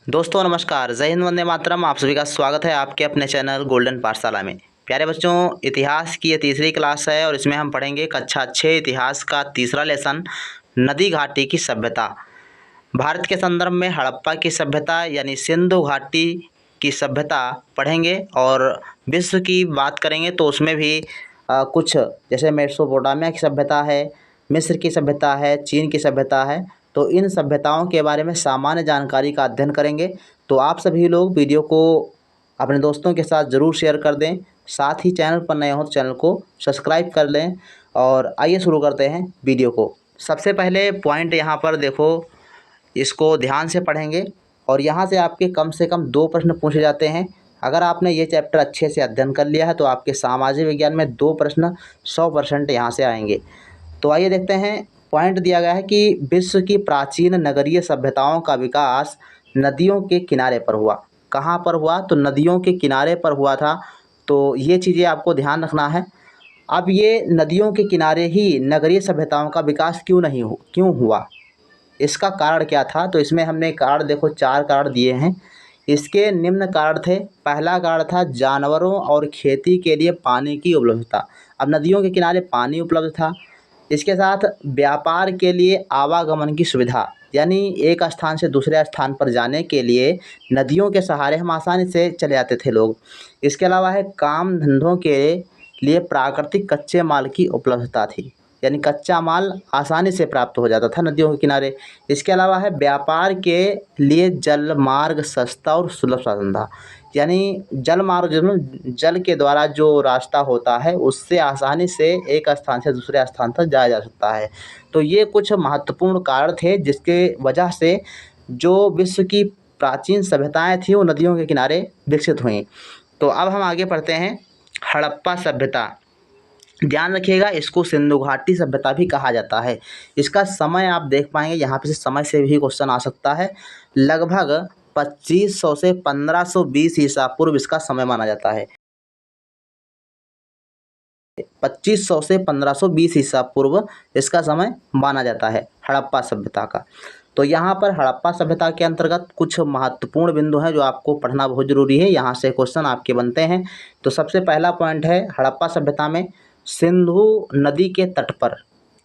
दोस्तों नमस्कार, जय हिंद, वंदे मातरम। आप सभी का स्वागत है आपके अपने चैनल गोल्डन पाठशाला में। प्यारे बच्चों, इतिहास की ये तीसरी क्लास है और इसमें हम पढ़ेंगे कक्षा 6 इतिहास का तीसरा लेसन, नदी घाटी की सभ्यता। भारत के संदर्भ में हड़प्पा की सभ्यता यानी सिंधु घाटी की सभ्यता पढ़ेंगे और विश्व की बात करेंगे तो उसमें भी कुछ जैसे मेसोपोटामिया की सभ्यता है, मिस्र की सभ्यता है, चीन की सभ्यता है। तो इन सभ्यताओं के बारे में सामान्य जानकारी का अध्ययन करेंगे। तो आप सभी लोग वीडियो को अपने दोस्तों के साथ ज़रूर शेयर कर दें। साथ ही चैनल पर नए हो तो चैनल को सब्सक्राइब कर लें। और आइए शुरू करते हैं वीडियो को। सबसे पहले पॉइंट यहाँ पर देखो, इसको ध्यान से पढ़ेंगे और यहाँ से आपके कम से कम 2 प्रश्न पूछे जाते हैं। अगर आपने ये चैप्टर अच्छे से अध्ययन कर लिया है तो आपके सामाजिक विज्ञान में 2 प्रश्न 100% यहाँ से आएंगे। तो आइए देखते हैं। पॉइंट दिया गया है कि विश्व की प्राचीन नगरीय सभ्यताओं का विकास नदियों के किनारे पर हुआ। कहाँ पर हुआ? तो नदियों के किनारे पर हुआ था। तो ये चीज़ें आपको ध्यान रखना है। अब ये नदियों के किनारे ही नगरीय सभ्यताओं का विकास क्यों हुआ, इसका कारण क्या था? तो इसमें हमने कारण देखो 4 कारण दिए हैं। इसके निम्न कारण थे। पहला कारण था जानवरों और खेती के लिए पानी की उपलब्धता। अब नदियों के किनारे पानी उपलब्ध था। इसके साथ व्यापार के लिए आवागमन की सुविधा, यानी एक स्थान से दूसरे स्थान पर जाने के लिए नदियों के सहारे हम आसानी से चले जाते थे लोग। इसके अलावा है काम धंधों के लिए प्राकृतिक कच्चे माल की उपलब्धता थी, यानी कच्चा माल आसानी से प्राप्त हो जाता था नदियों के किनारे। इसके अलावा है व्यापार के लिए जल मार्ग सस्ता और सुलभ साधन था, यानी जल मार्ग जल के द्वारा जो रास्ता होता है उससे आसानी से एक स्थान से दूसरे स्थान तक जाया जा सकता है। तो ये कुछ महत्वपूर्ण कारण थे जिसके वजह से जो विश्व की प्राचीन सभ्यताएं थी वो नदियों के किनारे विकसित हुईं। तो अब हम आगे पढ़ते हैं। हड़प्पा सभ्यता, ध्यान रखिएगा, इसको सिंधु घाटी सभ्यता भी कहा जाता है। इसका समय आप देख पाएंगे, यहाँ पे से समय से भी क्वेश्चन आ सकता है। लगभग 2500 से 1520 ईसा पूर्व इसका समय माना जाता है। 2500 से 1520 ईसा पूर्व इसका समय माना जाता है हड़प्पा सभ्यता का। तो यहाँ पर हड़प्पा सभ्यता के अंतर्गत कुछ महत्वपूर्ण बिंदु हैं जो आपको पढ़ना बहुत ज़रूरी है। यहाँ से क्वेश्चन आपके बनते हैं। तो सबसे पहला पॉइंट है, हड़प्पा सभ्यता में सिंधु नदी के तट पर,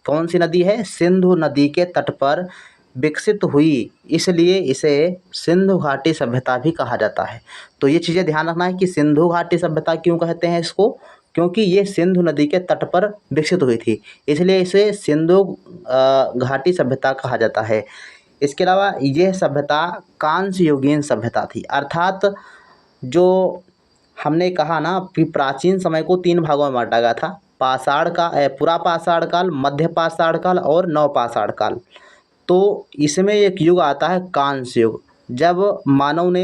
कौन सी नदी है? सिंधु नदी के तट पर विकसित हुई, इसलिए इसे सिंधु घाटी सभ्यता भी कहा जाता है। तो ये चीज़ें ध्यान रखना है कि सिंधु घाटी सभ्यता क्यों कहते हैं इसको, क्योंकि ये सिंधु नदी के तट पर विकसित हुई थी, इसलिए इसे सिंधु घाटी सभ्यता कहा जाता है। इसके अलावा यह सभ्यता कांस्य युगीन सभ्यता थी, अर्थात जो हमने कहा ना कि प्राचीन समय को 3 भागों में बांटा गया था, पाषाण का पुरा पाषाण काल, मध्य पाषाण काल और नवपाषाण काल। तो इसमें एक युग आता है कांस्य युग, जब मानव ने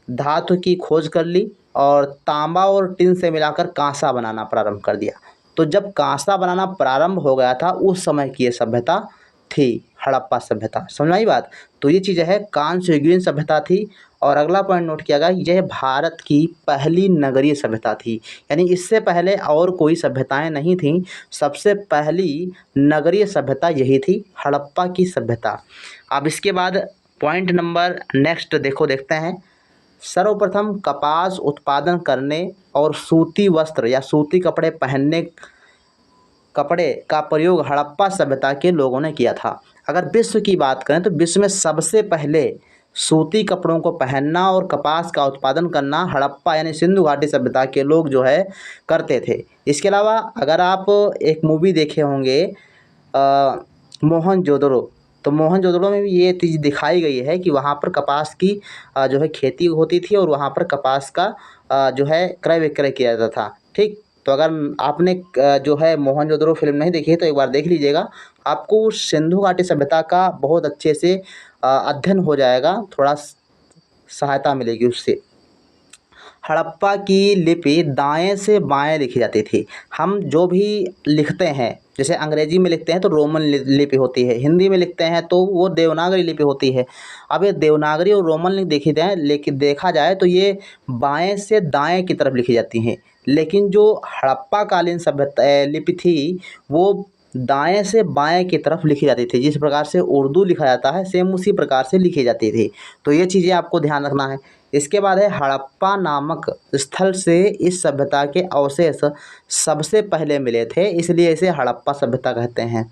धातु की खोज कर ली और तांबा और टिन से मिलाकर कांसा बनाना प्रारंभ कर दिया। तो जब कांसा बनाना प्रारंभ हो गया था उस समय की ये सभ्यता थी हड़प्पा सभ्यता। समझ आई बात? तो ये चीज़ है, कांस्य युगीन सभ्यता थी। और अगला पॉइंट नोट किया गया, यह भारत की पहली नगरीय सभ्यता थी, यानी इससे पहले और कोई सभ्यताएं नहीं थीं। सबसे पहली नगरीय सभ्यता यही थी, हड़प्पा की सभ्यता। अब इसके बाद पॉइंट नंबर नेक्स्ट देखते हैं। सर्वप्रथम कपास उत्पादन करने और सूती वस्त्र या सूती कपड़े पहनने कपड़े का प्रयोग हड़प्पा सभ्यता के लोगों ने किया था। अगर विश्व की बात करें तो विश्व में सबसे पहले सूती कपड़ों को पहनना और कपास का उत्पादन करना हड़प्पा यानी सिंधु घाटी सभ्यता के लोग जो है करते थे। इसके अलावा अगर आप एक मूवी देखे होंगे मोहनजोदड़ो, तो मोहनजोदड़ो में भी ये चीज़ दिखाई गई है कि वहाँ पर कपास की जो है खेती होती थी और वहाँ पर कपास का जो है क्रय विक्रय किया जाता था। ठीक, तो अगर आपने जो है मोहनजोदड़ो फिल्म नहीं देखी है तो एक बार देख लीजिएगा, आपको सिंधु घाटी सभ्यता का बहुत अच्छे से अध्ययन हो जाएगा, थोड़ा सहायता मिलेगी उससे। हड़प्पा की लिपि दाएं से बाएं लिखी जाती थी। हम जो भी लिखते हैं, जैसे अंग्रेजी में लिखते हैं तो रोमन लिपि होती है, हिंदी में लिखते हैं तो वो देवनागरी लिपि होती है। अब ये देवनागरी और रोमन लिपि देखी जाए, लेकिन देखा जाए तो ये बाएं से दाएं की तरफ लिखी जाती हैं। लेकिन जो हड़प्पा कालीन सभ्यता लिपि थी वो दाएं से बाएं की तरफ लिखी जाती थी। जिस प्रकार से उर्दू लिखा जाता है सेम उसी प्रकार से लिखी जाती थी। तो ये चीज़ें आपको ध्यान रखना है। इसके बाद है हड़प्पा नामक स्थल से इस सभ्यता के अवशेष सबसे पहले मिले थे, इसलिए इसे हड़प्पा सभ्यता कहते हैं।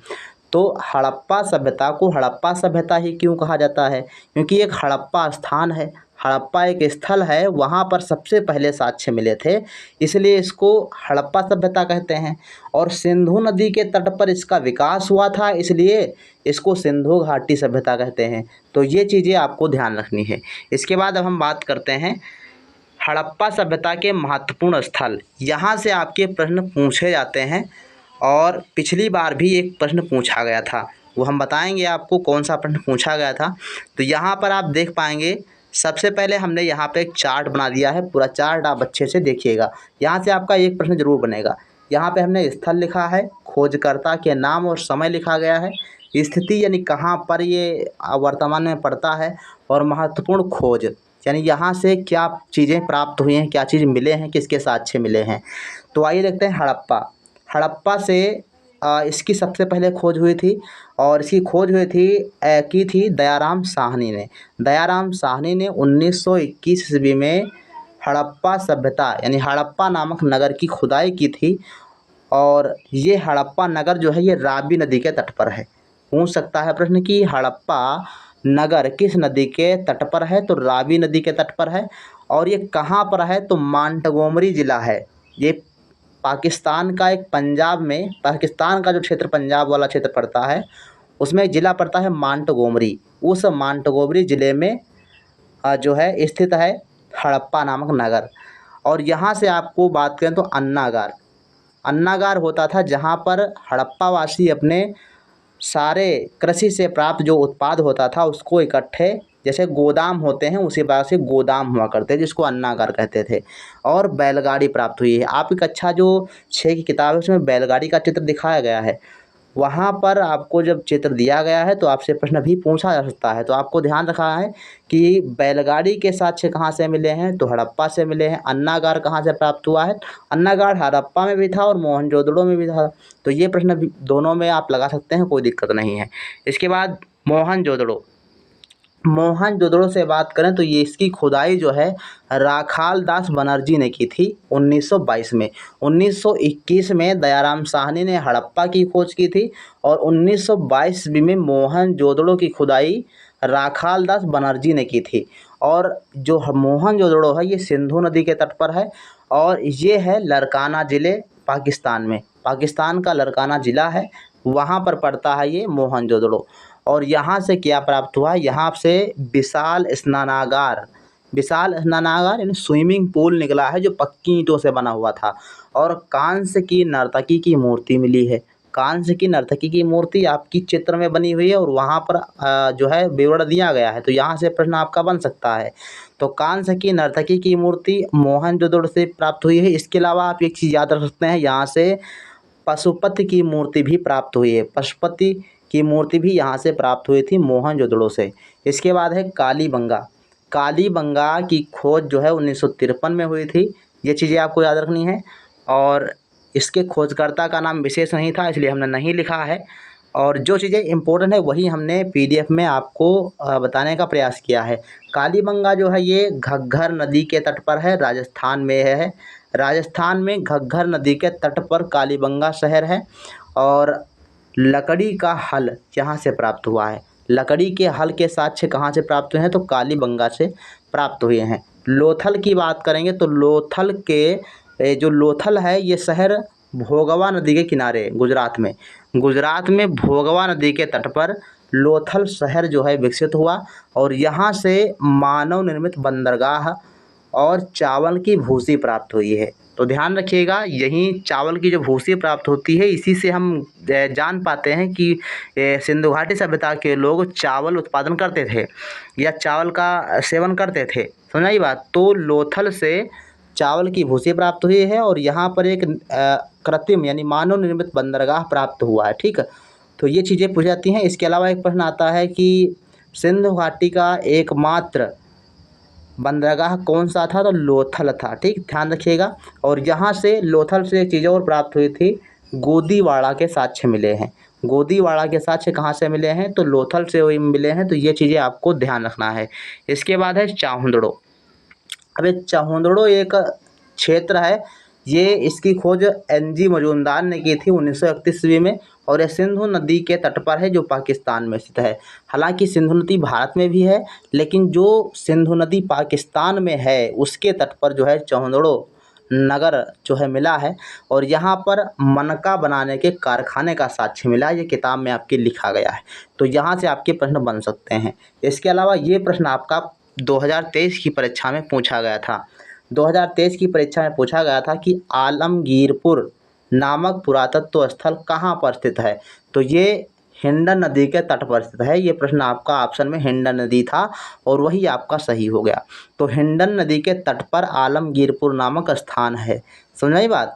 तो हड़प्पा सभ्यता को हड़प्पा सभ्यता ही क्यों कहा जाता है? क्योंकि एक हड़प्पा स्थान है, हड़प्पा एक स्थल है, वहाँ पर सबसे पहले साक्ष्य मिले थे, इसलिए इसको हड़प्पा सभ्यता कहते हैं। और सिंधु नदी के तट पर इसका विकास हुआ था, इसलिए इसको सिंधु घाटी सभ्यता कहते हैं। तो ये चीज़ें आपको ध्यान रखनी है। इसके बाद अब हम बात करते हैं हड़प्पा सभ्यता के महत्वपूर्ण स्थल। यहाँ से आपके प्रश्न पूछे जाते हैं और पिछली बार भी एक प्रश्न पूछा गया था, वो हम बताएंगे आपको कौन सा प्रश्न पूछा गया था। तो यहाँ पर आप देख पाएंगे, सबसे पहले हमने यहाँ पे एक चार्ट बना दिया है, पूरा चार्ट आप अच्छे से देखिएगा। यहाँ से आपका एक प्रश्न जरूर बनेगा। यहाँ पे हमने स्थल लिखा है, खोजकर्ता के नाम और समय लिखा गया है, स्थिति यानी कहाँ पर ये वर्तमान में पड़ता है, और महत्वपूर्ण खोज यानी यहाँ से क्या चीज़ें प्राप्त हुई हैं, क्या चीज़ मिले हैं, किसके साक्ष्य मिले हैं। तो आइए देखते हैं हड़प्पा। हड़प्पा से इसकी सबसे पहले खोज हुई थी, और इसकी खोज हुई थी की थी दयाराम साहनी ने। दयाराम साहनी ने 1921 ईस्वी में हड़प्पा सभ्यता यानी हड़प्पा नामक नगर की खुदाई की थी। और ये हड़प्पा नगर जो है ये रावी नदी के तट पर है। पूछ सकता है प्रश्न कि हड़प्पा नगर किस नदी के तट पर है? तो रावी नदी के तट पर है। और ये कहाँ पर है? तो मांटगोमरी ज़िला है। ये पाकिस्तान का एक पंजाब में, पाकिस्तान का जो क्षेत्र पंजाब वाला क्षेत्र पड़ता है उसमें एक ज़िला पड़ता है मांटगोमरी। उस मांटगोमरी ज़िले में जो है स्थित है हड़प्पा नामक नगर। और यहाँ से आपको बात करें तो अन्नागार, अन्नागार होता था जहाँ पर हड़प्पावासी अपने सारे कृषि से प्राप्त जो उत्पाद होता था उसको इकट्ठे, जैसे गोदाम होते हैं उसी प्रकार से गोदाम हुआ करते जिसको अन्नागार कहते थे। और बैलगाड़ी प्राप्त हुई है। आपकी कक्षा जो 6 की किताब है उसमें बैलगाड़ी का चित्र दिखाया गया है। वहाँ पर आपको जब चित्र दिया गया है तो आपसे प्रश्न भी पूछा जा सकता है। तो आपको ध्यान रखना है कि बैलगाड़ी के साक्ष्य कहाँ से मिले हैं? तो हड़प्पा से मिले हैं। अन्नागार कहाँ से प्राप्त हुआ है? अन्नागार हड़प्पा में भी था और मोहनजोदड़ो में भी था। तो ये प्रश्न भी दोनों में आप लगा सकते हैं, कोई दिक्कत नहीं है। इसके बाद मोहनजोदड़ो, मोहनजोदड़ो से बात करें तो ये इसकी खुदाई जो है राखाल दास बनर्जी ने की थी 1922 में। 1921 में दयाराम साहनी ने हड़प्पा की खोज की थी और 1922 में मोहनजोदड़ो की खुदाई राखाल दास बनर्जी ने की थी। और जो मोहनजोदड़ो है ये सिंधु नदी के तट पर है और ये है लरकाना ज़िले पाकिस्तान में। पाकिस्तान का लरकाना ज़िला है, वहाँ पर पड़ता है ये मोहनजोदड़ो। और यहाँ से क्या प्राप्त हुआ? यहाँ से विशाल स्नानागार, विशाल स्नानागार यानी स्विमिंग पूल निकला है जो पक्की ईंटों से बना हुआ था। और कांस्य की नर्तकी की मूर्ति मिली है। कांस्य की नर्तकी की मूर्ति आपकी चित्र में बनी हुई है और वहाँ पर जो है विवरण दिया गया है। तो यहाँ से प्रश्न आपका बन सकता है। तो कांस्य की नर्तकी की मूर्ति मोहनजोदड़ो से प्राप्त हुई है। इसके अलावा आप एक चीज़ याद रख सकते हैं, यहाँ से पशुपति की मूर्ति भी प्राप्त हुई है। पशुपति की मूर्ति भी यहाँ से प्राप्त हुई थी मोहनजोदड़ो से। इसके बाद है कालीबंगा। कालीबंगा की खोज जो है 1953 में हुई थी। ये चीज़ें आपको याद रखनी है। और इसके खोजकर्ता का नाम विशेष नहीं था इसलिए हमने नहीं लिखा है। और जो चीज़ें इम्पोर्टेंट है वही हमने PDF में आपको बताने का प्रयास किया है। कालीबंगा जो है ये घग्गर नदी के तट पर है, राजस्थान में है। राजस्थान में घग्गर नदी के तट पर कालीबंगा शहर है। और लकड़ी का हल यहाँ से प्राप्त हुआ है। लकड़ी के हल के साक्ष्य कहाँ से प्राप्त हुए हैं? तो कालीबंगा से प्राप्त हुए हैं। लोथल की बात करेंगे तो लोथल के जो लोथल है ये शहर भोगवा नदी के किनारे गुजरात में भोगवा नदी के तट पर लोथल शहर जो है विकसित हुआ। और यहाँ से मानव निर्मित बंदरगाह और चावल की भूसी प्राप्त हुई है। तो ध्यान रखिएगा, यही चावल की जो भूसी प्राप्त होती है इसी से हम जान पाते हैं कि सिंधु घाटी सभ्यता के लोग चावल उत्पादन करते थे या चावल का सेवन करते थे। समझाई बात। तो लोथल से चावल की भूसी प्राप्त हुई है और यहाँ पर एक कृत्रिम यानी मानव निर्मित बंदरगाह प्राप्त हुआ है। ठीक है, तो ये चीज़ें पूछ जाती हैं। इसके अलावा एक प्रश्न आता है कि सिंधु घाटी का एकमात्र बंदरगाह कौन सा था? तो लोथल था। ठीक, ध्यान रखिएगा। और यहाँ से लोथल से एक चीज़ और प्राप्त हुई थी, गोदीवाड़ा के साक्ष्य मिले हैं। गोदीवाड़ा के साक्ष्य कहाँ से मिले हैं? तो लोथल से वही मिले हैं। तो ये चीज़ें आपको ध्यान रखना है। इसके बाद है चाहुंदड़ो। अब ये चाहुंदड़ो एक क्षेत्र है, ये इसकी खोज एन.जी. मजूमदार ने की थी 1931 ईस्वी में, और ये सिंधु नदी के तट पर है जो पाकिस्तान में स्थित है। हालांकि सिंधु नदी भारत में भी है, लेकिन जो सिंधु नदी पाकिस्तान में है उसके तट पर जो है चाहुंदड़ो नगर जो है मिला है, और यहाँ पर मनका बनाने के कारखाने का साक्ष्य मिला है। ये किताब में आपके लिखा गया है। तो यहाँ से आपके प्रश्न बन सकते हैं। इसके अलावा ये प्रश्न आपका 2023 की परीक्षा में पूछा गया था। 2023 की परीक्षा में पूछा गया था कि आलमगीरपुर नामक पुरातत्व स्थल कहाँ पर स्थित है? तो ये हिंडन नदी के तट पर स्थित है। ये प्रश्न आपका ऑप्शन में हिंडन नदी था, और वही आपका सही हो गया। तो हिंडन नदी के तट पर आलमगीरपुर नामक स्थान है। समझ आई बात?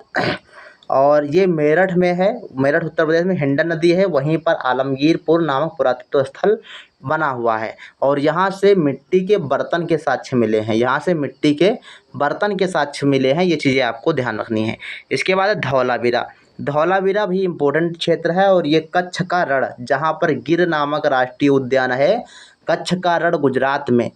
और ये मेरठ में है, मेरठ उत्तर प्रदेश में हिंडन नदी है, वहीं पर आलमगीरपुर नामक पुरातत्व स्थल बना हुआ है। और यहाँ से मिट्टी के बर्तन के साक्ष्य मिले हैं। यहाँ से मिट्टी के बर्तन के साक्ष्य मिले हैं। ये चीज़ें आपको ध्यान रखनी है। इसके बाद है धौलावीरा। धौलावीरा भी इम्पोर्टेंट क्षेत्र है, और ये कच्छ का रण, जहाँ पर गिर नामक राष्ट्रीय उद्यान है, कच्छ का रण गुजरात में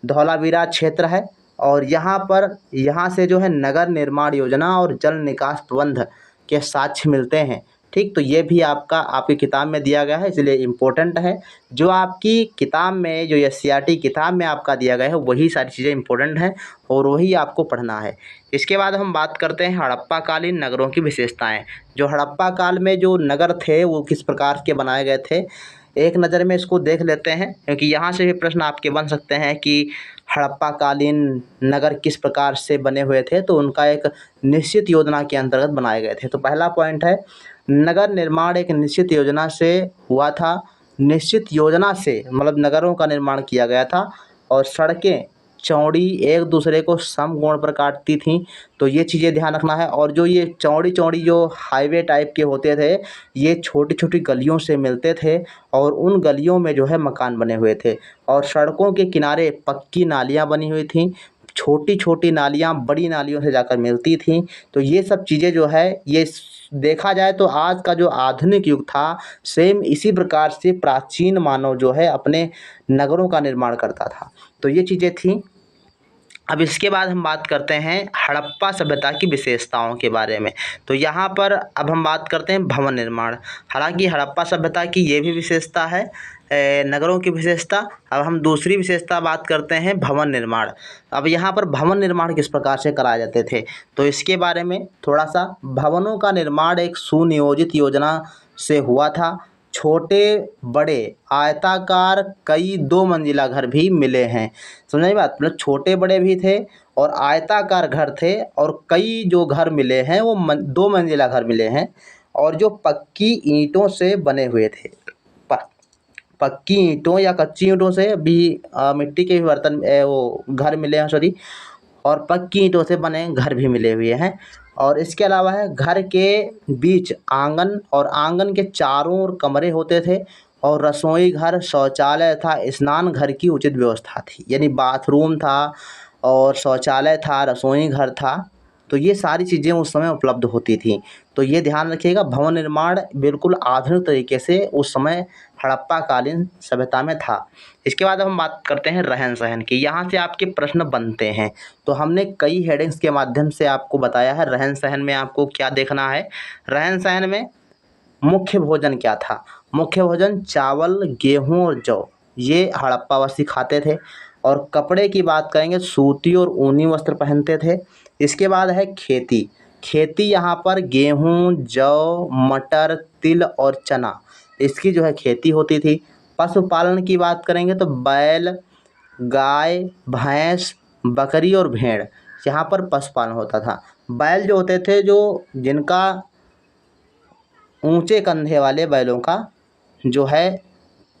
धौलावीरा क्षेत्र है। और यहाँ से जो है नगर निर्माण योजना और जल निकास प्रबंध के साक्ष्य मिलते हैं। ठीक, तो ये भी आपकी किताब में दिया गया है, इसलिए इम्पोर्टेंट है। जो आपकी किताब में, जो एससीईआरटी किताब में आपका दिया गया है, वही सारी चीज़ें इम्पोर्टेंट हैं, और वही आपको पढ़ना है। इसके बाद हम बात करते हैं हड़प्पा कालीन नगरों की विशेषताएँ। जो हड़प्पा काल में जो नगर थे वो किस प्रकार के बनाए गए थे, एक नज़र में इसको देख लेते हैं, क्योंकि यहाँ से भी प्रश्न आपके बन सकते हैं कि हड़प्पा कालीन नगर किस प्रकार से बने हुए थे। तो उनका एक निश्चित योजना के अंतर्गत बनाए गए थे। तो पहला पॉइंट है, नगर निर्माण एक निश्चित योजना से हुआ था। निश्चित योजना से मतलब नगरों का निर्माण किया गया था, और सड़कें चौड़ी एक दूसरे को समकोण पर काटती थीं। तो ये चीज़ें ध्यान रखना है। और जो ये चौड़ी चौड़ी जो हाईवे टाइप के होते थे, ये छोटी छोटी गलियों से मिलते थे, और उन गलियों में जो है मकान बने हुए थे। और सड़कों के किनारे पक्की नालियाँ बनी हुई थीं। छोटी छोटी नालियाँ बड़ी नालियों से जाकर मिलती थीं। तो ये सब चीज़ें जो है, ये देखा जाए तो आज का जो आधुनिक युग था, सेम इसी प्रकार से प्राचीन मानव जो है अपने नगरों का निर्माण करता था। तो ये चीज़ें थीं। अब इसके बाद हम बात करते हैं हड़प्पा सभ्यता की विशेषताओं के बारे में। तो यहाँ पर अब हम बात करते हैं भवन निर्माण। हालांकि हड़प्पा सभ्यता की ये भी विशेषता है, नगरों की विशेषता। अब हम दूसरी विशेषता बात करते हैं भवन निर्माण। अब यहाँ पर भवन निर्माण किस प्रकार से कराए जाते थे, तो इसके बारे में थोड़ा सा। भवनों का निर्माण एक सुनियोजित योजना से हुआ था। छोटे बड़े आयताकार कई 2 मंजिला घर भी मिले हैं। समझ बात? मतलब छोटे बड़े भी थे, और आयताकार घर थे, और कई जो घर मिले हैं वो 2 मंजिला घर मिले हैं, और जो पक्की ईंटों से बने हुए थे। पक्की ईंटों या कच्ची ईंटों से भी मिट्टी के भी बर्तन वो घर मिले हैं, सॉरी, और पक्की ईंटों से बने घर भी मिले हुए हैं। और इसके अलावा है, घर के बीच आंगन, और आंगन के चारों ओर कमरे होते थे, और रसोई घर, शौचालय था, स्नान घर की उचित व्यवस्था थी। यानी बाथरूम था, और शौचालय था, रसोई घर था। तो ये सारी चीज़ें उस समय उपलब्ध होती थी। तो ये ध्यान रखिएगा, भवन निर्माण बिल्कुल आधुनिक तरीके से उस समय हड़प्पा कालीन सभ्यता में था। इसके बाद हम बात करते हैं रहन सहन की। यहाँ से आपके प्रश्न बनते हैं। तो हमने कई हेडिंग्स के माध्यम से आपको बताया है रहन सहन में आपको क्या देखना है। रहन सहन में मुख्य भोजन क्या था? मुख्य भोजन चावल, गेहूँ और जौ, ये हड़प्पावासी खाते थे। और कपड़े की बात करेंगे, सूती और ऊनी वस्त्र पहनते थे। इसके बाद है खेती। खेती यहाँ पर गेहूँ, जौ, मटर, तिल और चना, इसकी जो है खेती होती थी। पशुपालन की बात करेंगे तो बैल, गाय, भैंस, बकरी और भेड़, यहाँ पर पशुपालन होता था। बैल जो होते थे, जो जिनका ऊंचे कंधे वाले बैलों का जो है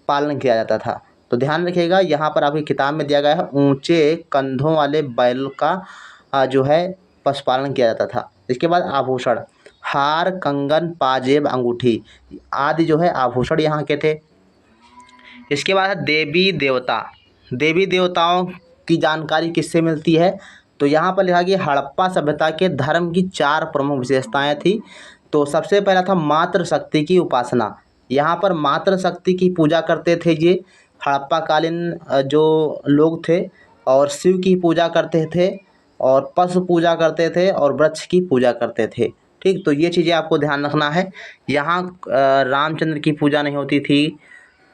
पालन किया जाता था। तो ध्यान रखिएगा, यहाँ पर आपकी किताब में दिया गया है, ऊंचे कंधों वाले बैल का जो है पशुपालन किया जाता था। इसके बाद आभूषण, हार, कंगन, पाजेब, अंगूठी आदि जो है आभूषण यहाँ के थे। इसके बाद है देवी देवता। देवी देवताओं की जानकारी किससे मिलती है? तो यहाँ पर लिखा गया, हड़प्पा सभ्यता के धर्म की 4 प्रमुख विशेषताएं थी। तो सबसे पहला था मातृशक्ति की उपासना। यहाँ पर मातृशक्ति की पूजा करते थे ये हड़प्पा कालीन जो लोग थे, और शिव की पूजा करते थे, और पशु पूजा करते थे, और वृक्ष की पूजा करते थे। ठीक, तो ये चीज़ें आपको ध्यान रखना है। यहाँ रामचंद्र की पूजा नहीं होती थी,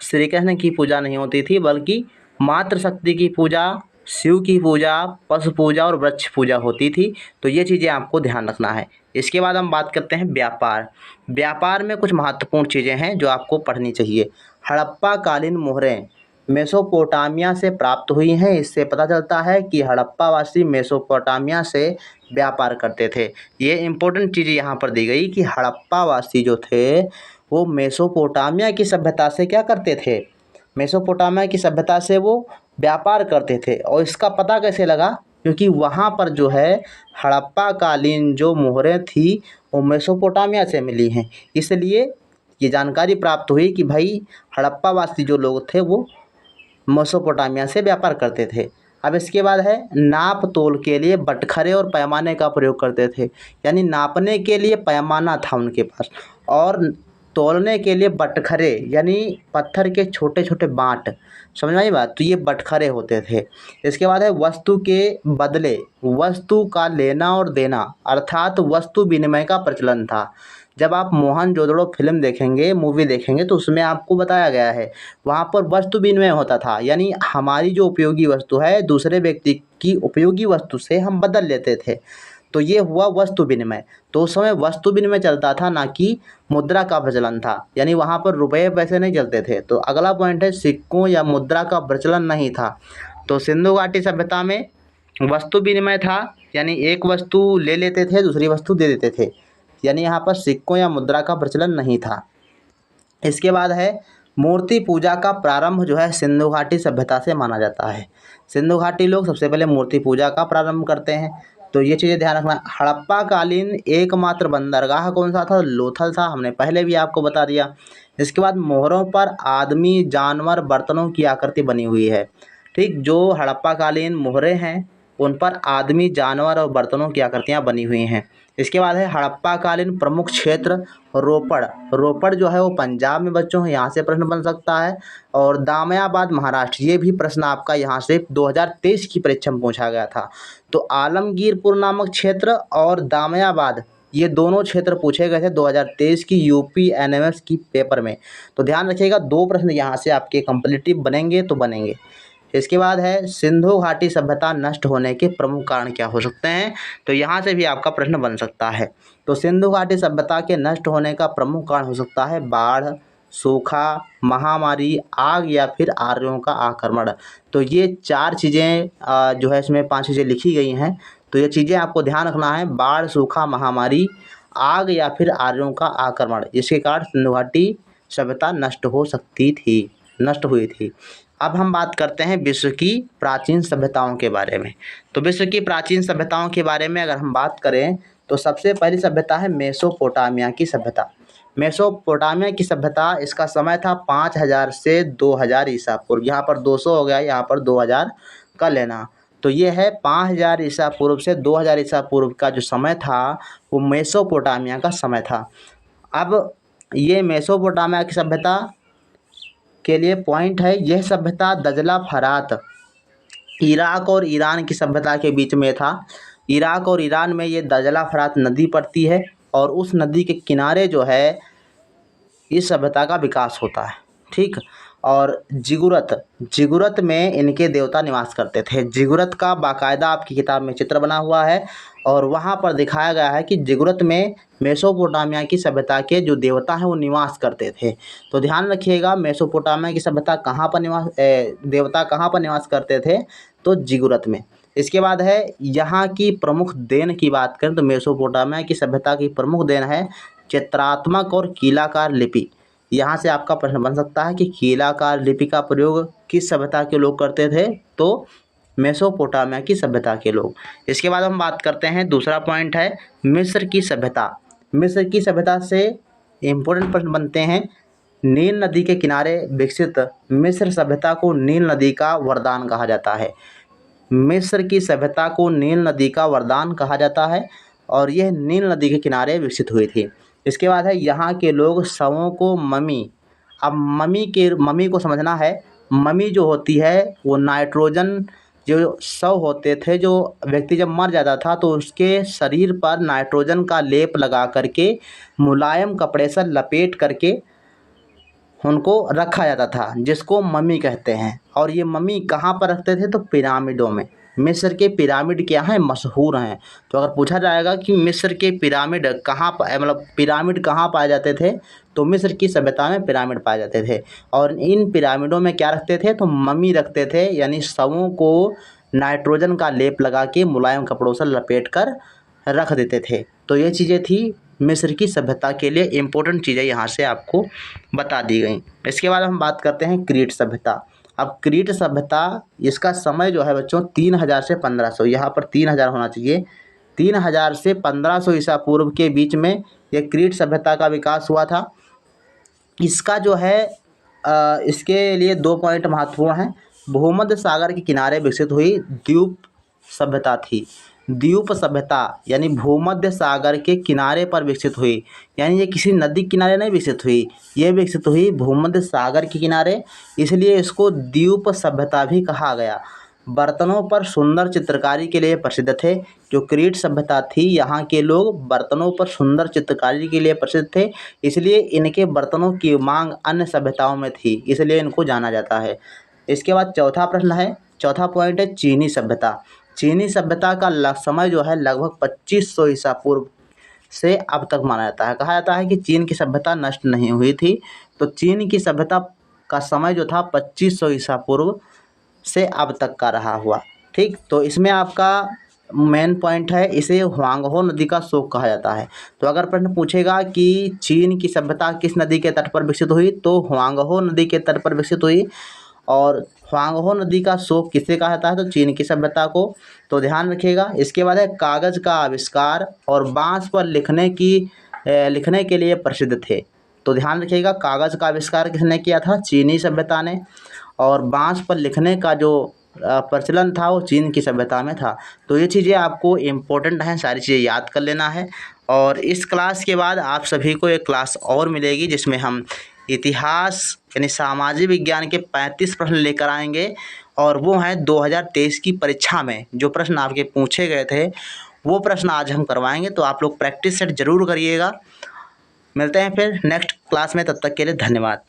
श्री कृष्ण की पूजा नहीं होती थी, बल्कि मातृशक्ति की पूजा, शिव की पूजा, पशु पूजा और वृक्ष पूजा होती थी। तो ये चीज़ें आपको ध्यान रखना है। इसके बाद हम बात करते हैं व्यापार। व्यापार में कुछ महत्वपूर्ण चीज़ें हैं जो आपको पढ़नी चाहिए। हड़प्पा कालीन मोहरें मेसोपोटामिया से प्राप्त हुई हैं। इससे पता चलता है कि हड़प्पावासी मेसोपोटामिया से व्यापार करते थे। ये इंपॉर्टेंट चीज़ यहाँ पर दी गई कि हड़प्पावासी जो थे वो मेसोपोटामिया की सभ्यता से क्या करते थे, मेसोपोटामिया की सभ्यता से वो व्यापार करते थे। और इसका पता कैसे लगा, क्योंकि वहाँ पर जो है हड़प्पा कालीन जो मोहरें थी वो मेसोपोटामिया से मिली हैं। इसलिए ये जानकारी प्राप्त हुई कि भाई हड़प्पावासी जो लोग थे वो मेसोपोटामिया से व्यापार करते थे। अब इसके बाद है नाप तोल के लिए बटखरे और पैमाने का प्रयोग करते थे। यानी नापने के लिए पैमाना था उनके पास, और तोलने के लिए बटखरे यानी पत्थर के छोटे छोटे बाँट, समझ में आई बात। तो ये बटखरे होते थे। इसके बाद है वस्तु के बदले वस्तु का लेना और देना, अर्थात वस्तु विनिमय का प्रचलन था। जब आप मोहनजोदड़ो फिल्म देखेंगे, मूवी देखेंगे, तो उसमें आपको बताया गया है वहाँ पर वस्तु विनिमय होता था। यानी हमारी जो उपयोगी वस्तु है दूसरे व्यक्ति की उपयोगी वस्तु से हम बदल लेते थे, तो ये हुआ वस्तु विनिमय। तो उस समय वस्तु विनिमय चलता था, ना कि मुद्रा का प्रचलन था। यानी वहाँ पर रुपये पैसे नहीं चलते थे। तो अगला पॉइंट है सिक्कों या मुद्रा का प्रचलन नहीं था। तो सिंधु घाटी सभ्यता में वस्तु विनिमय था, यानी एक वस्तु ले लेते थे, दूसरी वस्तु दे देते थे। यानी यहाँ पर सिक्कों या मुद्रा का प्रचलन नहीं था। इसके बाद है मूर्ति पूजा का प्रारंभ जो है सिंधु घाटी सभ्यता से माना जाता है। सिंधु घाटी लोग सबसे पहले मूर्ति पूजा का प्रारंभ करते हैं। तो ये चीज़ें ध्यान रखना। हड़प्पा कालीन एकमात्र बंदरगाह कौन सा था, लोथल था, हमने पहले भी आपको बता दिया। इसके बाद मोहरों पर आदमी, जानवर, बर्तनों की आकृति बनी हुई है। ठीक, जो हड़प्पा कालीन मोहरें हैं उन पर आदमी, जानवर और बर्तनों की आकृतियाँ बनी हुई हैं। इसके बाद है हड़प्पा कालीन प्रमुख क्षेत्र रोपड़। रोपड़ जो है वो पंजाब में बच्चों है, यहाँ से प्रश्न बन सकता है। और दामयाबाद महाराष्ट्र, ये भी प्रश्न आपका यहाँ से 2023 की परीक्षा में पूछा गया था। तो आलमगीरपुर नामक क्षेत्र और दामयाबाद, ये दोनों क्षेत्र पूछे गए थे 2023 की यूपी एनएमएस की पेपर में। तो ध्यान रखिएगा, 2 प्रश्न यहाँ से आपके कंप्लीटिव बनेंगे तो बनेंगे। इसके बाद है सिंधु घाटी सभ्यता नष्ट होने के प्रमुख कारण क्या हो सकते हैं। तो यहाँ से भी आपका प्रश्न बन सकता है। तो सिंधु घाटी सभ्यता के नष्ट होने का प्रमुख कारण हो सकता है बाढ़, सूखा, महामारी, आग या फिर आर्यों का आक्रमण। तो ये 4 चीज़ें जो है इसमें 5 चीज़ें लिखी गई हैं। तो ये चीज़ें आपको ध्यान रखना है, बाढ़, सूखा, महामारी, आग या फिर आर्यों का आक्रमण। इसके कारण सिंधु घाटी सभ्यता नष्ट हुई थी। अब हम बात करते हैं विश्व की प्राचीन सभ्यताओं के बारे में। तो विश्व की प्राचीन सभ्यताओं के बारे में अगर हम बात करें तो सबसे पहली सभ्यता है मेसोपोटामिया की सभ्यता। मेसोपोटामिया की सभ्यता, इसका समय था 5000 से 2000 ईसा पूर्व। यहाँ पर 200 हो गया, यहाँ पर 2000 का लेना। तो ये है 5000 ईसा पूर्व से 2000 ईसा पूर्व का जो समय था वो मेसोपोटामिया का समय था। अब ये मेसोपोटामिया की सभ्यता के लिए पॉइंट है, यह सभ्यता दजला फरात, इराक और ईरान की सभ्यता के बीच में था। इराक और ईरान में ये दजला फरात नदी पड़ती है, और उस नदी के किनारे जो है इस सभ्यता का विकास होता है। ठीक, और जिगुरत में इनके देवता निवास करते थे। जिगुरत का बाकायदा आपकी किताब में चित्र बना हुआ है, और वहाँ पर दिखाया गया है कि जिगुरत में मेसोपोटामिया की सभ्यता के जो देवता हैं वो निवास करते थे। तो ध्यान रखिएगा, मेसोपोटामिया की सभ्यता कहाँ पर देवता कहाँ पर निवास करते थे, तो जिगुरत में। इसके बाद है यहाँ की प्रमुख देन की बात करें तो मेसोपोटामिया की सभ्यता की प्रमुख देन है चित्रात्मक और कीलाकार लिपि। यहाँ से आपका प्रश्न बन सकता है कि कीलाकार लिपि का प्रयोग किस सभ्यता के लोग करते थे, तो मेसोपोटामिया की सभ्यता के लोग। इसके बाद हम बात करते हैं, दूसरा पॉइंट है मिस्र की सभ्यता। मिस्र की सभ्यता से इम्पोर्टेंट प्रश्न बनते हैं। नील नदी के किनारे विकसित मिस्र सभ्यता को नील नदी का वरदान कहा जाता है। मिस्र की सभ्यता को नील नदी का वरदान कहा जाता है, और यह नील नदी के किनारे विकसित हुई थी। इसके बाद है यहाँ के लोग शवों को ममी। अब ममी को समझना है। ममी जो होती है वो नाइट्रोजन, जो शव होते थे, जो व्यक्ति जब मर जाता था तो उसके शरीर पर नाइट्रोजन का लेप लगा करके मुलायम कपड़े से लपेट करके उनको रखा जाता था, जिसको मम्मी कहते हैं। और ये मम्मी कहाँ पर रखते थे? तो पिरामिडों में। मिस्र के पिरामिड क्या हैं? मशहूर हैं। तो अगर पूछा जाएगा कि मिस्र के पिरामिड कहाँ मतलब पिरामिड कहाँ पाए जाते थे, तो मिस्र की सभ्यता में पिरामिड पाए जाते थे। और इन पिरामिडों में क्या रखते थे? तो मम्मी रखते थे, यानी शवों को नाइट्रोजन का लेप लगा के मुलायम कपड़ों से लपेट कर रख देते थे। तो ये चीज़ें थी मिस्र की सभ्यता के लिए इम्पोर्टेंट चीज़ें यहाँ से आपको बता दी गई। इसके बाद हम बात करते हैं क्रीट सभ्यता। अब क्रीट सभ्यता, इसका समय जो है बच्चों 3000 से 1500, यहाँ पर 3000 होना चाहिए, 3000 से 1500 ईसा पूर्व के बीच में ये क्रीट सभ्यता का विकास हुआ था। इसका जो है इसके लिए 2 पॉइंट महत्वपूर्ण हैं। भूमध्य सागर के किनारे विकसित हुई द्वीप सभ्यता थी। द्वीप सभ्यता यानी भूमध्य सागर के किनारे पर विकसित हुई, यानी ये किसी नदी के किनारे नहीं विकसित हुई, ये विकसित हुई भूमध्य सागर के किनारे, इसलिए इसको द्वीप सभ्यता भी कहा गया। बर्तनों पर सुंदर चित्रकारी के लिए प्रसिद्ध थे। जो क्रीट सभ्यता थी, यहाँ के लोग बर्तनों पर सुंदर चित्रकारी के लिए प्रसिद्ध थे, इसलिए इनके बर्तनों की मांग अन्य सभ्यताओं में थी, इसलिए इनको जाना जाता है। इसके बाद चौथा प्रश्न है, चौथा पॉइंट है चीनी सभ्यता। चीनी सभ्यता का समय जो है लगभग 2500 ईसा पूर्व से अब तक माना जाता है। कहा जाता है कि चीन की सभ्यता नष्ट नहीं हुई थी, तो चीन की सभ्यता का समय जो था 2500 ईसा पूर्व से अब तक का रहा हुआ। ठीक, तो इसमें आपका मेन पॉइंट है, इसे ह्वांगहो नदी का शोक कहा जाता है। तो अगर प्रश्न पूछेगा कि चीन की सभ्यता किस नदी के तट पर विकसित हुई, तो ह्वांगहो नदी के तट पर विकसित हुई। और ह्वांगहो नदी का शोक किसे कहा जाता है? तो चीन की सभ्यता को। तो ध्यान रखिएगा। इसके बाद है कागज़ का आविष्कार और बांस पर लिखने के लिए प्रसिद्ध थे। तो ध्यान रखिएगा, कागज़ का आविष्कार किसने किया था? चीनी सभ्यता ने। और बांस पर लिखने का जो प्रचलन था वो चीन की सभ्यता में था। तो ये चीज़ें आपको इम्पोर्टेंट हैं, सारी चीज़ें याद कर लेना है। और इस क्लास के बाद आप सभी को एक क्लास और मिलेगी, जिसमें हम इतिहास यानी सामाजिक विज्ञान के 35 प्रश्न लेकर आएंगे। और वो हैं 2023 की परीक्षा में जो प्रश्न आपके पूछे गए थे, वो प्रश्न आज हम करवाएंगे। तो आप लोग प्रैक्टिस सेट ज़रूर करिएगा। मिलते हैं फिर नेक्स्ट क्लास में, तब तक के लिए धन्यवाद।